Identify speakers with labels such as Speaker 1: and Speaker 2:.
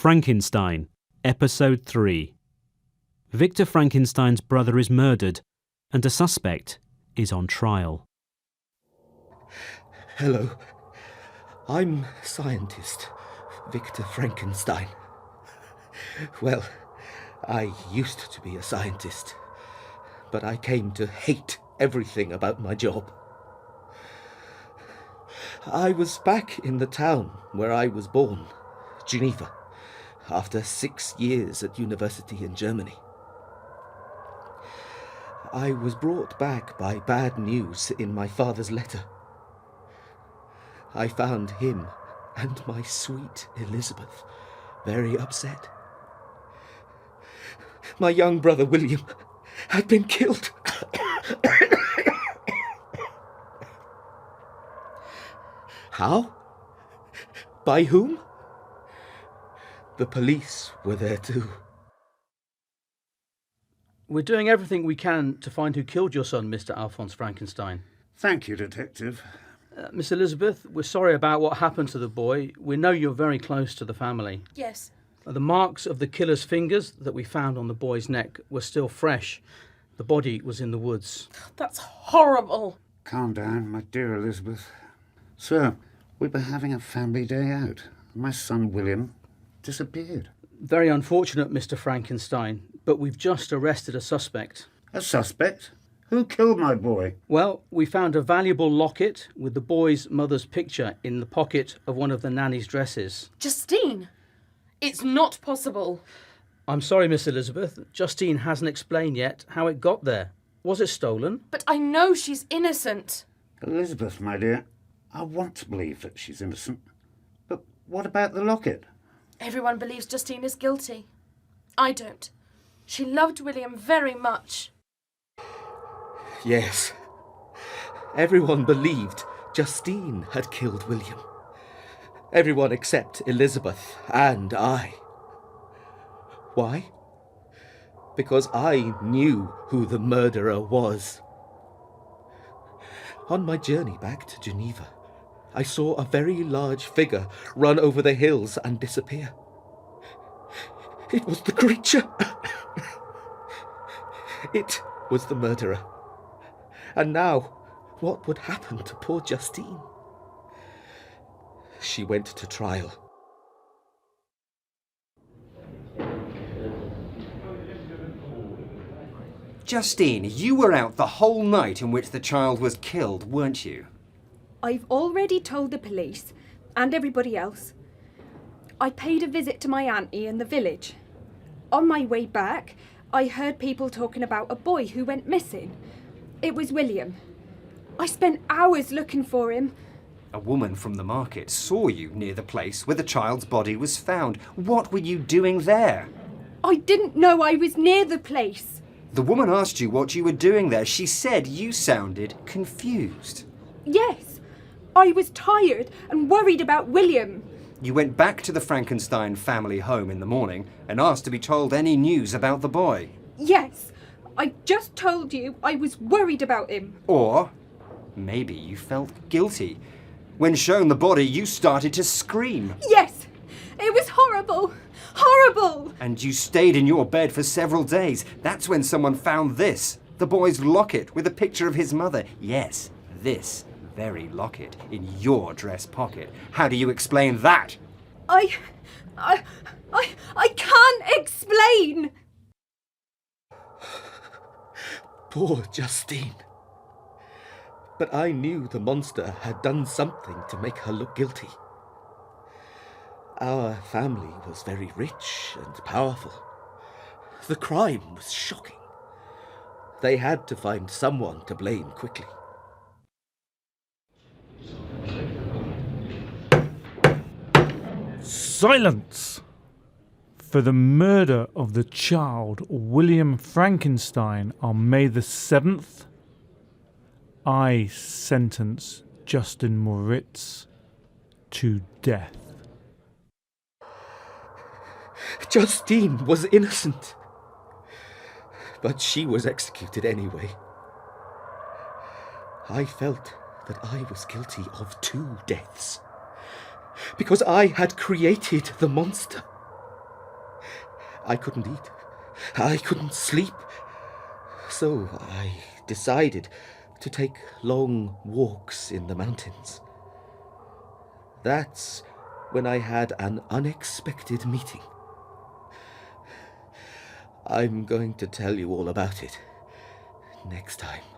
Speaker 1: Frankenstein, Episode 3. Victor Frankenstein's brother is murdered, and a suspect is on trial.
Speaker 2: Hello, I'm scientist Victor Frankenstein. Well, I used to be a scientist, but I came to hate everything about my job. I was back in the town where I was born, Geneva, after 6 years at university in Germany. I was brought back by bad news in my father's letter. I found him and my sweet Elizabeth very upset. My young brother William had been killed. How? By whom? The police were there too.
Speaker 3: We're doing everything we can to find who killed your son, Mr. Alphonse Frankenstein.
Speaker 4: Thank you, Detective.
Speaker 3: Miss Elizabeth, we're sorry about what happened to the boy. We know you're very close to the family.
Speaker 5: Yes.
Speaker 3: The marks of the killer's fingers that we found on the boy's neck were still fresh. The body was in the woods.
Speaker 5: That's horrible.
Speaker 4: Calm down, my dear Elizabeth. So, we were having a family day out. My son William disappeared.
Speaker 3: Very unfortunate, Mr. Frankenstein, but we've just arrested a suspect.
Speaker 4: A suspect? Who killed my boy?
Speaker 3: Well, we found a valuable locket with the boy's mother's picture in the pocket of one of the nanny's dresses.
Speaker 5: Justine! It's not possible.
Speaker 3: I'm sorry, Miss Elizabeth. Justine hasn't explained yet how it got there. Was it stolen?
Speaker 5: But I know she's innocent.
Speaker 4: Elizabeth, my dear, I want to believe that she's innocent. But what about the locket?
Speaker 5: Everyone believes Justine is guilty. I don't. She loved William very much.
Speaker 2: Yes. Everyone believed Justine had killed William. Everyone except Elizabeth and I. Why? Because I knew who the murderer was. On my journey back to Geneva, I saw a very large figure run over the hills and disappear. It was the creature. It was the murderer. And now, what would happen to poor Justine? She went to trial.
Speaker 6: Justine, you were out the whole night in which the child was killed, weren't you?
Speaker 7: I've already told the police and everybody else. I paid a visit to my auntie in the village. On my way back, I heard people talking about a boy who went missing. It was William. I spent hours looking for him.
Speaker 6: A woman from the market saw you near the place where the child's body was found. What were you doing there?
Speaker 7: I didn't know I was near the place.
Speaker 6: The woman asked you what you were doing there. She said you sounded confused.
Speaker 7: Yes, I was tired and worried about William.
Speaker 6: You went back to the Frankenstein family home in the morning and asked to be told any news about the boy.
Speaker 7: Yes, I just told you I was worried about him.
Speaker 6: Or maybe you felt guilty. When shown the body, you started to scream.
Speaker 7: Yes, it was horrible. Horrible!
Speaker 6: And you stayed in your bed for several days. That's when someone found this. The boy's locket with a picture of his mother. Yes, this very locket in your dress pocket. How do you explain that?
Speaker 7: I can't explain!
Speaker 2: Poor Justine. But I knew the monster had done something to make her look guilty. Our family was very rich and powerful. The crime was shocking. They had to find someone to blame quickly.
Speaker 8: Silence! For the murder of the child William Frankenstein on May the 7th, I sentence Justin Moritz to death.
Speaker 2: Justine was innocent, but she was executed anyway. I felt that I was guilty of 2 deaths, because I had created the monster. I couldn't eat. I couldn't sleep. So I decided to take long walks in the mountains. That's when I had an unexpected meeting. I'm going to tell you all about it next time.